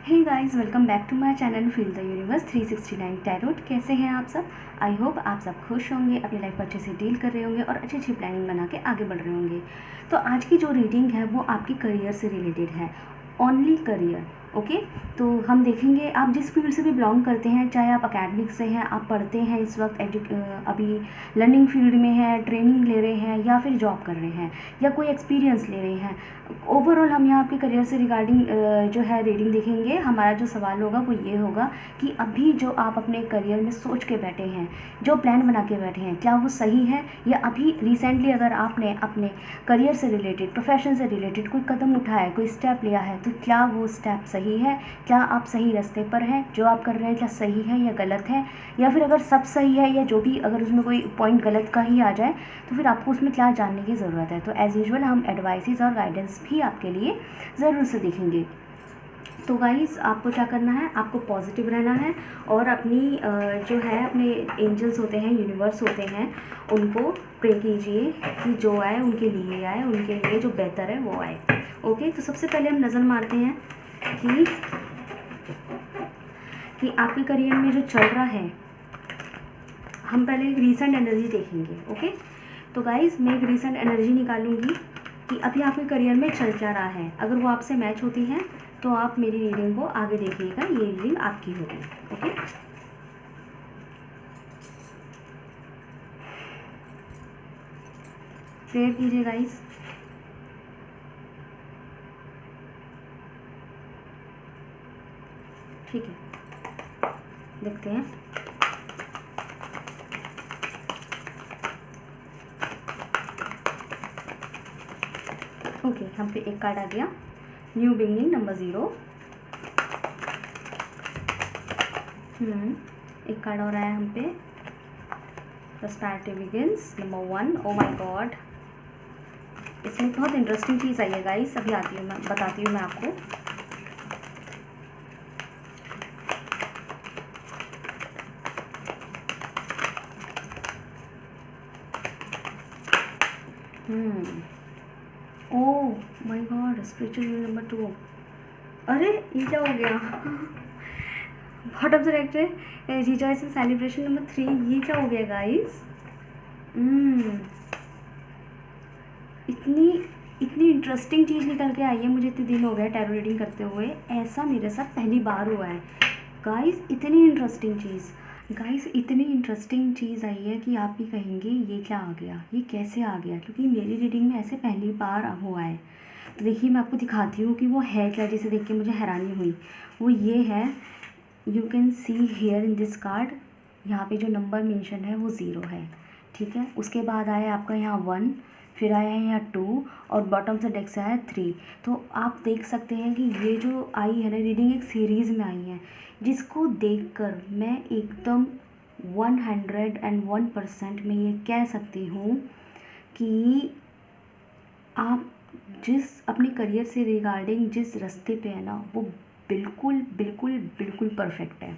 Hey guys, welcome back to my channel feel the universe 369 tarot. कैसे हैं आप सब? आई होप आप सब खुश होंगे, अपनी लाइफ को अच्छे से डील कर रहे होंगे और अच्छी अच्छी प्लानिंग बना के आगे बढ़ रहे होंगे। तो आज की जो रीडिंग है वो आपकी करियर से रिलेटेड है, ओनली करियर। ओके, तो हम देखेंगे आप जिस फील्ड से भी बिलोंग करते हैं, चाहे आप अकेडमिक से हैं, आप पढ़ते हैं इस वक्त, अभी लर्निंग फील्ड में हैं, ट्रेनिंग ले रहे हैं या फिर जॉब कर रहे हैं या कोई एक्सपीरियंस ले रहे हैं, ओवरऑल हम यहाँ आपके करियर से रिगार्डिंग जो है रीडिंग देखेंगे। हमारा जो सवाल होगा वो ये होगा कि अभी जो आप अपने करियर में सोच के बैठे हैं, जो प्लान बना के बैठे हैं, क्या वो सही है, या अभी रिसेंटली अगर आपने अपने करियर से रिलेटेड, प्रोफेशन से रिलेटेड कोई कदम उठाया है, कोई स्टेप लिया है, तो क्या वो स्टेप सही है, क्या आप सही रास्ते पर हैं, जो आप कर रहे हैं क्या सही है या गलत है, या फिर अगर सब सही है या जो भी अगर उसमें कोई पॉइंट गलत का ही आ जाए तो फिर आपको उसमें क्या जानने की ज़रूरत है। तो एज़ यूजुअल हम एडवाइसेस और गाइडेंस भी आपके लिए ज़रूर से देखेंगे। तो गाइस, आपको क्या करना है, आपको पॉजिटिव रहना है और अपनी जो है अपने एंजल्स होते हैं, यूनिवर्स होते हैं, उनको प्रे कीजिए कि जो आए उनके लिए आए, उनके लिए जो बेहतर है वो आए। ओके, तो सबसे पहले हम नज़र मारते हैं कि आपके करियर में जो चल रहा है, हम पहले एक रीसेंट एनर्जी देखेंगे। ओके, तो गाइस मैं एक रीसेंट एनर्जी निकालूंगी कि अभी आपके करियर में चल क्या रहा है। अगर वो आपसे मैच होती है तो आप मेरी रीडिंग को आगे देखिएगा, ये रीडिंग आपकी होगी। ओके, प्रेयर कीजिए गाइस। ठीक है, देखते हैं। ओके, हम पे एक कार्ड आ गया, न्यू बिगनिंग नंबर 0। एक कार्ड और आया हम पे, prosperity begins number 1। Oh my God, इसमें बहुत इंटरेस्टिंग चीज़ आई है गाइस, अभी आती हूँ मैं, बताती हूँ मैं आपको। Oh my God, spiritual number 2। अरे ये क्या हो गया? What of the director rejoice in celebration number 3, ये क्या हो गया गाइस? इतनी इतनी इंटरेस्टिंग चीज़ निकल के आई है, मुझे इतने दिन हो गए टैरो रीडिंग करते हुए, ऐसा मेरे साथ पहली बार हुआ है गाइस। इतनी इंटरेस्टिंग चीज़ गाइस, इतनी इंटरेस्टिंग चीज़ आई है कि आप भी कहेंगे ये क्या आ गया, ये कैसे आ गया, क्योंकि मेरी रीडिंग में ऐसे पहली बार हुआ है। तो देखिए मैं आपको दिखाती हूँ कि वो है क्या, जिसे देख के मुझे हैरानी हुई। वो ये है, you can see here in this card, यहाँ पे जो नंबर मेंशन है वो 0 है। ठीक है, उसके बाद आया आपका यहाँ 1, फिर आया है यहाँ 2 और बॉटम से डेक से आया 3। तो आप देख सकते हैं कि ये जो आई है ना रीडिंग, एक सीरीज़ में आई है, जिसको देखकर मैं एकदम 101% में ये कह सकती हूँ कि आप जिस अपने करियर से रिगार्डिंग जिस रास्ते पे है ना, वो बिल्कुल बिल्कुल बिल्कुल परफेक्ट है।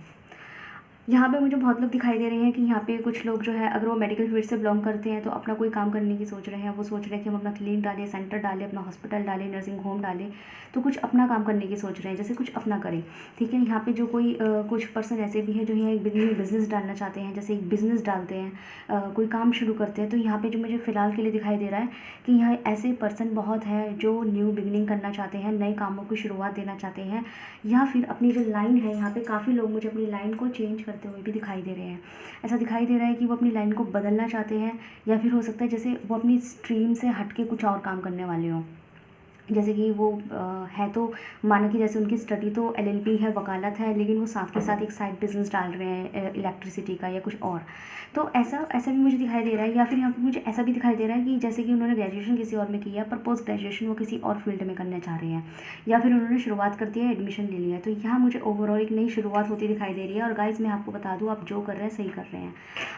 यहाँ पे मुझे बहुत लोग दिखाई दे रहे हैं कि यहाँ पे कुछ लोग जो है, अगर वो मेडिकल फील्ड से बिलोंग करते हैं तो अपना कोई काम करने की सोच रहे हैं, वो सोच रहे हैं कि हम अपना क्लिनिक डालें, सेंटर डालें, अपना हॉस्पिटल डालें, नर्सिंग होम डालें, तो कुछ अपना काम करने की सोच रहे हैं, जैसे कुछ अपना करें। ठीक है, यहाँ पे जो कोई कुछ पर्सन ऐसे भी हैं जो यहाँ एक बिजनेस डालना चाहते हैं, जैसे एक बिज़नेस डालते हैं, कोई काम शुरू करते हैं। तो यहाँ पे जो मुझे फ़िलहाल के लिए दिखाई दे रहा है कि यहाँ ऐसे पर्सन बहुत हैं जो न्यू बिगनिंग करना चाहते हैं, नए कामों की शुरुआत देना चाहते हैं, या फिर अपनी जो लाइन है, यहाँ पे काफ़ी लोग मुझे अपनी लाइन को चेंज करते हुए भी दिखाई दे रहे हैं। ऐसा दिखाई दे रहा है कि वो अपनी लाइन को बदलना चाहते हैं, या फिर हो सकता है जैसे वो अपनी स्ट्रीम से हट के कुछ और काम करने वाले हों। जैसे कि वो है तो मानो कि जैसे उनकी स्टडी तो एलएलबी है, वकालत है, लेकिन वो साथ के साथ एक साइड बिजनेस डाल रहे हैं इलेक्ट्रिसिटी का या कुछ और। तो ऐसा ऐसा भी मुझे दिखाई दे रहा है, या फिर यहाँ पे मुझे ऐसा भी दिखाई दे रहा है कि जैसे कि उन्होंने ग्रेजुएशन किसी और में की है, पर पोस्ट ग्रेजुएशन वो किसी और फील्ड में करना चाह रहे हैं, या फिर उन्होंने शुरुआत कर दी है, एडमिशन ले लिया है। तो यहाँ मुझे ओवरऑल एक नई शुरुआत होती दिखाई दे रही है। और गाइस मैं आपको बता दूँ, आप जो कर रहे हैं सही कर रहे हैं।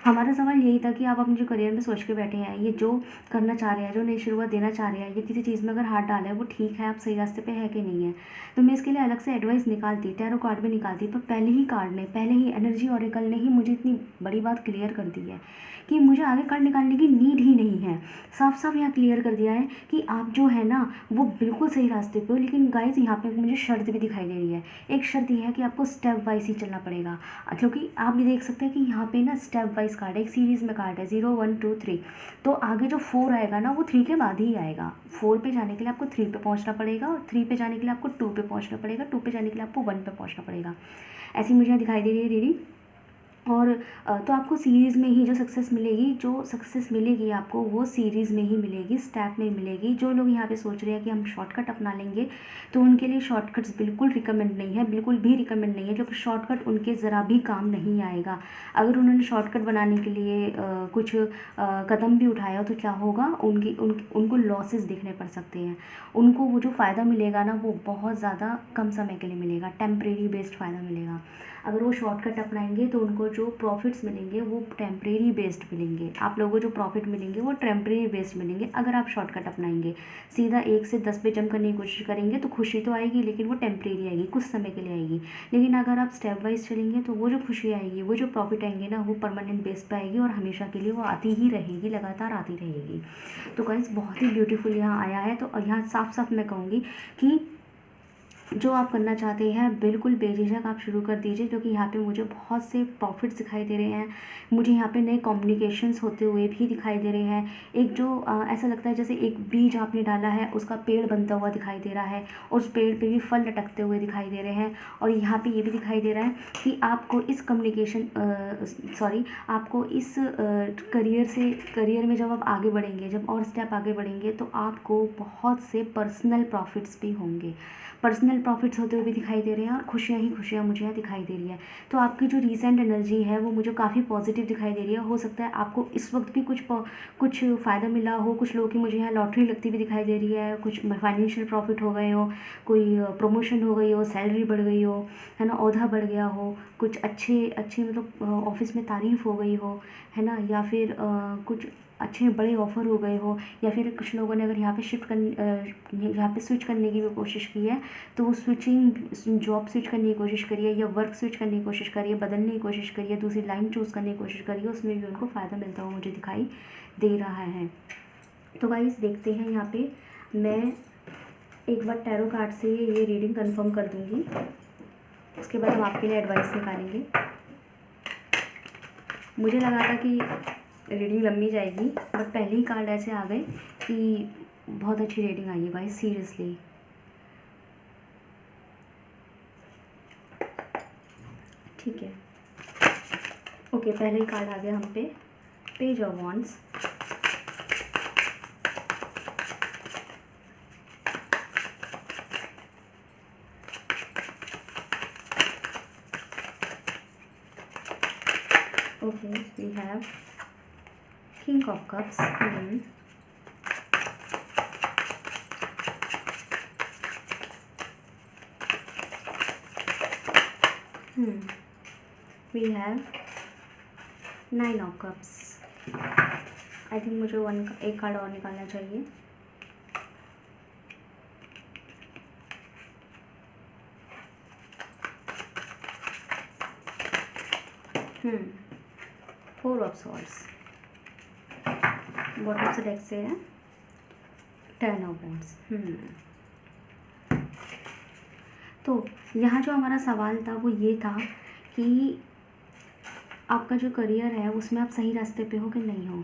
हमारा सवाल यही था कि आप अपने जो करियर में सोच के बैठे हैं, ये जो करना चाह रहे हैं, जो नई शुरुआत देना चाह रहे हैं, या किसी चीज़ में अगर हाथ डाला है, वो ठीक है, आप सही रास्ते पे है कि नहीं है। तो मैं इसके लिए अलग से एडवाइस निकालती, टैरो कार्ड भी निकालती, पर पहले ही कार्ड ने, पहले ही एनर्जी ऑरेकल ने ही मुझे इतनी बड़ी बात क्लियर कर दी है कि मुझे आगे कार्ड निकालने की नीड ही नहीं है। साफ साफ यहाँ क्लियर कर दिया है कि आप जो है ना वो बिल्कुल सही रास्ते पे हो। लेकिन गाइस यहाँ पे मुझे शर्त भी दिखाई दे रही है। एक शर्त यह है कि आपको स्टेप वाइज ही चलना पड़ेगा, क्योंकि आप भी देख सकते हैं कि यहाँ पे ना स्टेप वाइज कार्ड है, एक सीरीज़ में कार्ड है 0 1 2 3। तो आगे जो 4 आएगा ना वो 3 के बाद ही आएगा। 4 पे जाने के लिए आपको 3 पे पहुँचना पड़ेगा, और 3 पे जाने के लिए आपको 2 पे पहुँचना पड़ेगा, 2 पे जाने के लिए आपको 1 पे पहुँचना पड़ेगा। ऐसी मुझे यहाँ दिखाई दे रही है रीडिंग। और तो आपको सीरीज़ में ही जो सक्सेस मिलेगी आपको वो सीरीज़ में ही मिलेगी, स्टेप में मिलेगी। जो लोग यहाँ पे सोच रहे हैं कि हम शॉर्टकट अपना लेंगे, तो उनके लिए शॉर्टकट्स बिल्कुल रिकमेंड नहीं है, बिल्कुल भी रिकमेंड नहीं है, क्योंकि शॉर्टकट उनके ज़रा भी काम नहीं आएगा। अगर उन्होंने शॉर्टकट बनाने के लिए कुछ कदम भी उठाया तो क्या होगा, उनको लॉसेस देखने पड़ सकते हैं। उनको वो जो फ़ायदा मिलेगा ना वो बहुत ज़्यादा कम समय के लिए मिलेगा, टेम्परेरी बेस्ड फ़ायदा मिलेगा। अगर वो शॉर्टकट अपनाएंगे तो उनको जो प्रॉफिट्स मिलेंगे वो टेम्परेरी बेस्ड मिलेंगे। आप लोगों को जो प्रॉफिट मिलेंगे वो टेम्परेरी बेस्ड मिलेंगे। अगर आप शॉर्टकट अपनाएंगे, सीधा 1 से 10 पे जंप करने की कोशिश करेंगे तो खुशी तो आएगी, लेकिन वो टेम्परेरी आएगी, कुछ समय के लिए आएगी। लेकिन अगर आप स्टेप वाइज चलेंगे तो वो जो खुशी आएगी, वो जो प्रॉफिट आएंगे ना, वो परमानेंट बेस पे आएगी और हमेशा के लिए वो आती ही रहेगी, लगातार आती रहेगी। तो गाइस बहुत ही ब्यूटीफुल यहाँ आया है। तो यहाँ साफ साफ मैं कहूँगी कि जो आप करना चाहते हैं बिल्कुल बेझिझक आप शुरू कर दीजिए, क्योंकि यहाँ पे मुझे बहुत से प्रॉफिट्स दिखाई दे रहे हैं। मुझे यहाँ पे नए कम्युनिकेशंस होते हुए भी दिखाई दे रहे हैं। एक जो ऐसा लगता है जैसे एक बीज आपने डाला है, उसका पेड़ बनता हुआ दिखाई दे रहा है, और उस पेड़ पे भी फल लटकते हुए दिखाई दे रहे हैं। और यहाँ पे ये भी दिखाई दे रहा है कि आपको इस आपको इस करियर में जब आप आगे बढ़ेंगे, जब और स्टेप आगे बढ़ेंगे, तो आपको बहुत से पर्सनल प्रॉफिट्स भी होंगे। पर्सनल प्रॉफिट्स होते हुए भी दिखाई दे रहे हैं, और खुशियाँ ही खुशियाँ मुझे यहाँ दिखाई दे रही है। तो आपकी जो रीसेंट एनर्जी है वो मुझे काफ़ी पॉजिटिव दिखाई दे रही है। हो सकता है आपको इस वक्त भी कुछ फ़ायदा मिला हो। कुछ लोगों की मुझे यहाँ लॉटरी लगती हुई दिखाई दे रही है, कुछ फाइनेंशियल प्रॉफिट हो गए हो, कोई प्रमोशन हो गई हो, सैलरी बढ़ गई हो, है ना, ओहदा बढ़ गया हो, कुछ अच्छे मतलब ऑफिस में तारीफ़ हो गई हो, है ना, या फिर कुछ अच्छे बड़े ऑफ़र हो गए हो, या फिर कुछ लोगों ने अगर यहाँ पे स्विच करने की भी कोशिश की है, तो वो जॉब स्विच करने की कोशिश करी है, या वर्क स्विच करने की कोशिश करी है, बदलने की कोशिश करी है, दूसरी लाइन चूज़ करने की कोशिश करी है, उसमें भी उनको फ़ायदा मिलता हुआ मुझे दिखाई दे रहा है। तो गाइस देखते हैं, यहाँ पे मैं एक बार टैरो कार्ड से ये रीडिंग कंफर्म कर दूँगी, उसके बाद हम आपके लिए एडवाइस निकालेंगे। मुझे लगा था कि रीडिंग लंबी जाएगी, बट पहले ही कार्ड ऐसे आ गए कि बहुत अच्छी रीडिंग आई है गाइस, सीरियसली। ठीक है, ओके, पहले ही कार्ड आ गया हम पे, page of wands, okay, we have King of Cups, we have 9 of Cups। I think मुझे एक कार्ड और निकालना चाहिए। फोर ऑफ सॉर्ड्स, बॉटम से डेक से है 10 ऑफ वॉन्ड्स। तो यहाँ जो हमारा सवाल था वो ये था कि आपका जो करियर है उसमें आप सही रास्ते पे हो कि नहीं हो।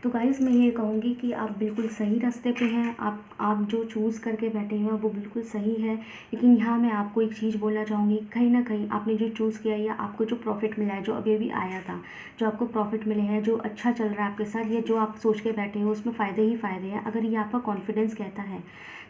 तो गाइस मैं ये कहूँगी कि आप बिल्कुल सही रास्ते पे हैं। आप जो चूज़ करके बैठे हैं वो बिल्कुल सही है। लेकिन यहाँ मैं आपको एक चीज़ बोलना चाहूँगी, कहीं ना कहीं आपने जो चूज़ किया या आपको जो प्रॉफिट मिला है, जो अभी अभी आया था, जो आपको प्रॉफिट मिले हैं, जो अच्छा चल रहा है आपके साथ, या जो आप सोच के बैठे हो उसमें फ़ायदे ही फ़ायदे हैं। अगर ये आपका कॉन्फिडेंस कहता है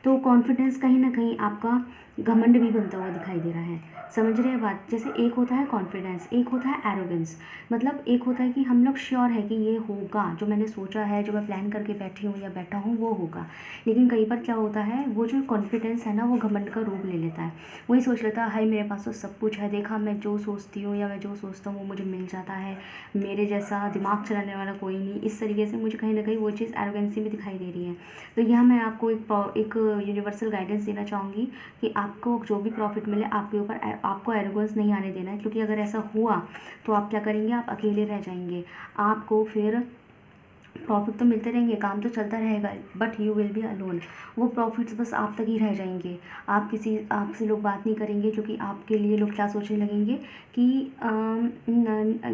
तो कॉन्फिडेंस कहीं ना कहीं आपका घमंड भी बनता हुआ दिखाई दे रहा है। समझ रहे हैं बात? जैसे एक होता है कॉन्फिडेंस, एक होता है एरोगेंस। मतलब एक होता है कि हम लोग श्योर है कि ये होगा, जो मैंने सोचा है, जो मैं प्लान करके बैठी हूँ या बैठा हूँ वो होगा। लेकिन कई बार क्या होता है, वो जो कॉन्फिडेंस है ना वो घमंड का रूप ले लेता है। वही सोच लेता है हाय मेरे पास तो सब कुछ है, देखा मैं जो सोचती हूँ या मैं जो सोचता हूँ वो मुझे मिल जाता है, मेरे जैसा दिमाग चलाने वाला कोई नहीं। इस तरीके से मुझे कहीं ना कहीं वो चीज़ एरोगेंसी में दिखाई दे रही है। तो यह मैं आपको एक यूनिवर्सल गाइडेंस देना चाहूँगी कि आपको जो भी प्रॉफिट मिले आपके ऊपर आपको एरोगेंस नहीं आने देना है, क्योंकि अगर ऐसा हुआ तो आप क्या करेंगे, आप अकेले रह जाएंगे। आपको फिर प्रॉफिट तो मिलते रहेंगे, काम तो चलता रहेगा, but you will be alone. वो प्रॉफिट्स बस आप तक ही रह जाएंगे। आपसे लोग बात नहीं करेंगे, क्योंकि आपके लिए लोग क्या सोचने लगेंगे कि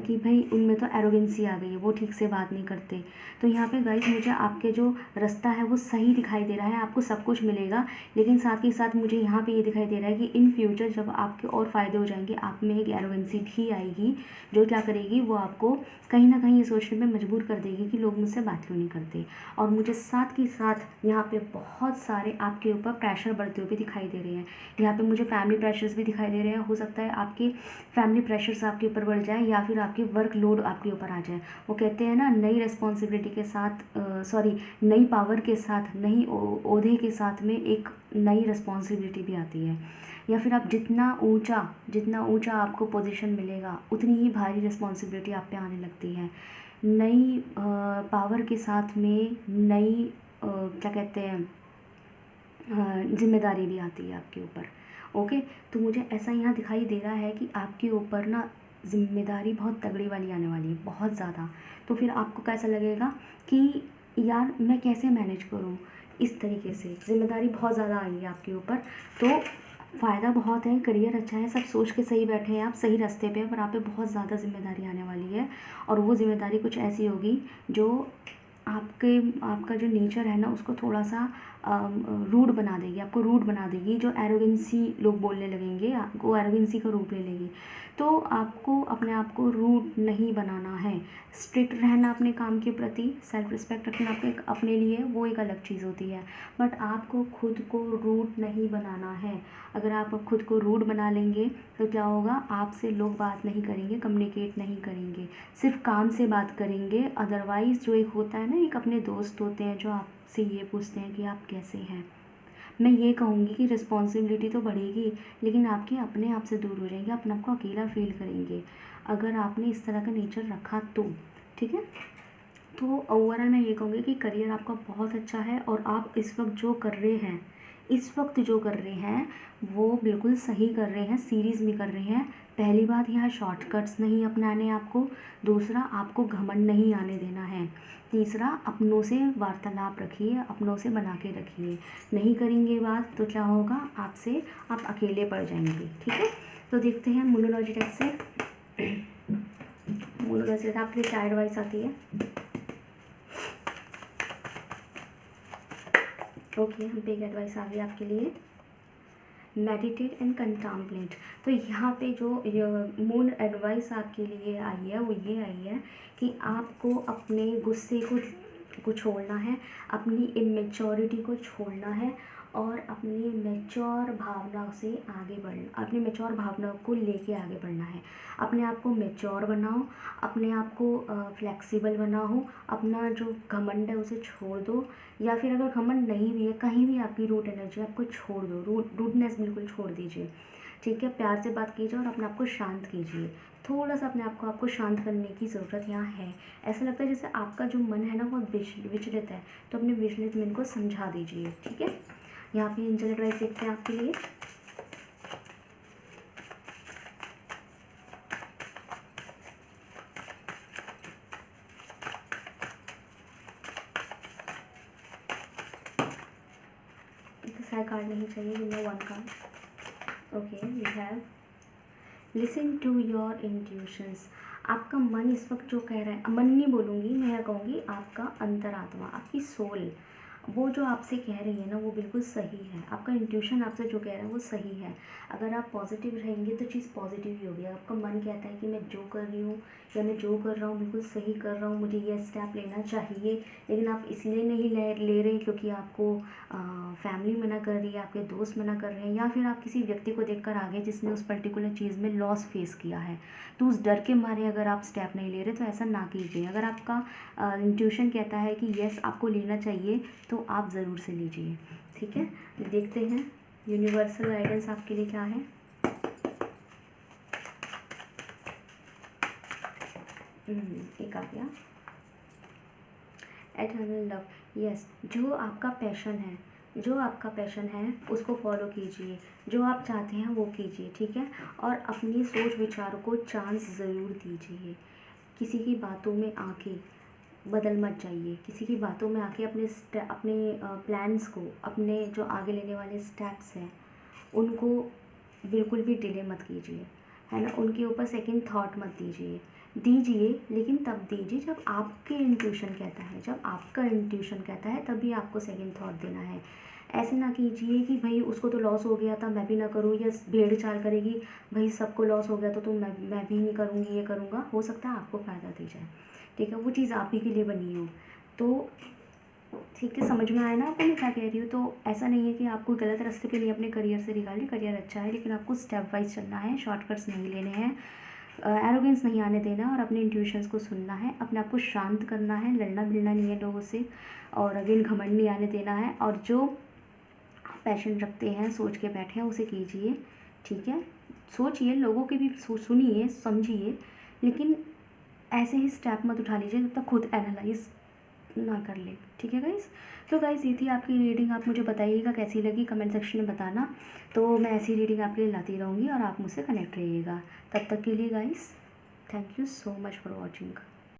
कि भाई उनमें तो एरोगेंसी आ गई है, वो ठीक से बात नहीं करते। तो यहाँ पे गाइस मुझे आपके जो रास्ता है वो सही दिखाई दे रहा है, आपको सब कुछ मिलेगा। लेकिन साथ ही साथ मुझे यहाँ पे ये दिखाई दे रहा है कि इन फ्यूचर जब आपके और फ़ायदे हो जाएंगे, आप में एक एरोगेंसी भी आएगी, जो क्या करेगी, वो आपको कहीं ना कहीं ये सोचने में मजबूर कर देगी कि लोग मुझसे बात क्यों नहीं करते। और मुझे साथ ही साथ यहाँ पे बहुत सारे आपके ऊपर प्रेशर बढ़ते हुए भी दिखाई दे रहे हैं। यहाँ पे मुझे फैमिली प्रेशर्स भी दिखाई दे रहे हैं। हो सकता है आपके फैमिली प्रेशर्स आपके ऊपर बढ़ जाए, या फिर आपके वर्कलोड आपके ऊपर आ जाए। वो कहते हैं ना, नई रिस्पॉन्सिबिलिटी के साथ नई पावर के साथ, नई ओहदे के साथ में एक नई रिस्पॉन्सिबिलिटी भी आती है। या फिर आप जितना ऊंचा आपको पोजीशन मिलेगा, उतनी ही भारी रिस्पॉन्सिबिलिटी आप पे आने लगती है। नई पावर के साथ में नई क्या कहते हैं, जिम्मेदारी भी आती है आपके ऊपर। ओके, तो मुझे ऐसा यहाँ दिखाई दे रहा है कि आपके ऊपर ना जिम्मेदारी बहुत तगड़ी वाली आने वाली है, बहुत ज़्यादा। तो फिर आपको कैसा लगेगा कि यार मैं कैसे मैनेज करूँ, इस तरीके से जिम्मेदारी बहुत ज़्यादा आई है आपके ऊपर। तो फ़ायदा बहुत है, करियर अच्छा है, सब सोच के सही बैठे हैं, आप सही रास्ते पे हैं, पर आप पे बहुत ज़्यादा जिम्मेदारी आने वाली है। और वो जिम्मेदारी कुछ ऐसी होगी जो आपका जो नेचर है ना उसको थोड़ा सा रूड बना देगी, आपको रूड बना देगी। जो एरोगेंसी लोग बोलने लगेंगे, वो एरोगेंसी का रूप ले लेगी। तो आपको अपने आप को रूड नहीं बनाना है, स्ट्रिक्ट रहना अपने काम के प्रति, सेल्फ रिस्पेक्ट रखना अपने लिए, वो एक अलग चीज़ होती है। बट आपको खुद को रूड नहीं बनाना है। अगर आप खुद को रूड बना लेंगे तो क्या होगा, आपसे लोग बात नहीं करेंगे, कम्युनिकेट नहीं करेंगे, सिर्फ काम से बात करेंगे। अदरवाइज़ जो एक होता है ना, एक अपने दोस्त होते हैं जो आपसे ये पूछते हैं कि आप कैसे हैं। मैं ये कहूँगी कि रिस्पॉन्सिबिलिटी तो बढ़ेगी, लेकिन आपके अपने आप से दूर हो जाएंगे, अपने आप को अकेला फील करेंगे, अगर आपने इस तरह का नेचर रखा तो। ठीक है, तो ओवरऑल मैं ये कहूँगी कि करियर आपका बहुत अच्छा है, और आप इस वक्त जो कर रहे हैं वो बिल्कुल सही कर रहे हैं, सीरीज़ में कर रहे हैं। पहली बात, यहाँ शॉर्टकट्स नहीं अपनाने आपको। दूसरा, आपको घमंड नहीं आने देना है। तीसरा, अपनों से वार्तालाप रखिए, अपनों से बना के रखिए। नहीं करेंगे बात तो क्या होगा, आप अकेले पड़ जाएंगे। ठीक है, तो देखते हैं मोनोलॉजी टेक्स्ट से। मोनोलॉजी आपके लिए क्या एडवाइस आती है। ओके, हम पे एक एडवाइस आ गई आपके लिए, मेडिटेट एंड कंटेम्पलेट। तो यहाँ पे जो मूल एडवाइस आपके लिए आई है वो ये आई है कि आपको अपने गुस्से को छोड़ना है, अपनी इमेच्योरिटी को छोड़ना है, और अपनी मैच्योर भावना से आगे बढ़ना, अपनी मैच्योर भावना को लेके आगे बढ़ना है। अपने आप को मैच्योर बनाओ, अपने आप को फ्लेक्सिबल बनाओ, अपना जो घमंड है उसे छोड़ दो। या फिर अगर घमंड नहीं भी है, कहीं भी आपकी रूट एनर्जी, आपको छोड़ दो, रूडनेस बिल्कुल छोड़ दीजिए। ठीक है, प्यार से बात कीजिए और अपने आप को शांत कीजिए। थोड़ा सा अपने आपको शांत करने की ज़रूरत यहाँ है। ऐसा लगता है जैसे आपका जो मन है ना वो विचलित है, तो अपने विचलित मन को समझा दीजिए। ठीक है, यहाँ पे एंजल एडवाइस देखते हैं आपके लिए। सारे कार्ड नहीं चाहिए, जिनमें one card. Okay, we have listen to your intuitions. आपका मन इस वक्त जो कह रहा है, मन नहीं बोलूँगी मैं, यह कहूँगी आपका अंतरात्मा, आपकी सोल, वो जो आपसे कह रही है ना वो बिल्कुल सही है, आपका इंट्यूशन आपसे जो कह रहा है वो सही है। अगर आप पॉजिटिव रहेंगे तो चीज़ पॉजिटिव ही होगी। आपका मन कहता है कि मैं जो कर रही हूँ या मैं जो कर रहा हूँ बिल्कुल सही कर रहा हूँ, मुझे ये स्टेप लेना चाहिए, लेकिन आप इसलिए नहीं ले रहे क्योंकि आपको फैमिली मना कर रही है, आपके दोस्त मना कर रहे हैं, या फिर आप किसी व्यक्ति को देखकर आ गए जिसने उस पर्टिकुलर चीज़ में लॉस फेस किया है, तो उस डर के मारे अगर आप स्टेप नहीं ले रहे तो ऐसा ना कीजिए। अगर आपका इंट्यूशन कहता है कि यस आपको लेना चाहिए तो आप ज़रूर से लीजिए। ठीक है, देखते हैं यूनिवर्सल गाइडेंस आपके लिए क्या है। एक आ गया एटर्नल लव। यस, जो आपका पैशन है, जो आपका पैशन है उसको फॉलो कीजिए, जो आप चाहते हैं वो कीजिए। ठीक है, और अपनी सोच विचार को चांस ज़रूर दीजिए। किसी की बातों में आके बदल मत जाइए, किसी की बातों में आके अपने प्लान्स को, अपने जो आगे लेने वाले स्टेप्स हैं उनको बिल्कुल भी डिले मत कीजिए, है ना। उनके ऊपर सेकंड थॉट मत दीजिए, लेकिन तब दीजिए जब आपके इंट्यूशन कहता है, जब आपका इंट्यूशन कहता है तभी आपको सेकंड थॉट देना है। ऐसे ना कीजिए कि भाई उसको तो लॉस हो गया था मैं भी ना करूँ, या भेड़ चाल करेगी भाई सबको लॉस हो गया तो मैं भी नहीं करूँगी, ये करूँगा, हो सकता है आपको फ़ायदा दे जाए। ठीक है, वो चीज़ आप ही के लिए बनी हो तो ठीक है, समझ में आया ना आपको मैं क्या कह रही हूँ। तो ऐसा नहीं है कि आपको गलत रास्ते पे नहीं अपने करियर से रिगार्डिंग, करियर अच्छा है लेकिन आपको स्टेप वाइज चलना है, शॉर्टकट्स नहीं लेने हैं, एरोगेंस नहीं आने देना और अपने इंट्यूशंस को सुनना है, अपने आप को शांत करना है, लड़ना भिड़ना नहीं है लोगों से, और अगेन घमंड नहीं आने देना है, और जो पैशन रखते हैं सोच के बैठे हैं उसे कीजिए। ठीक है, सोचिए, लोगों की भी सुनिए समझिए, लेकिन ऐसे ही स्टेप मत उठा लीजिए जब तक खुद एनालाइज ना कर ले। ठीक है गाइस, तो गाइस ये थी आपकी रीडिंग। आप मुझे बताइएगा कैसी लगी, कमेंट सेक्शन में बताना। तो मैं ऐसी रीडिंग आपके लिए लाती रहूँगी और आप मुझसे कनेक्ट रहिएगा। तब तक के लिए guys, thank you so much for watching.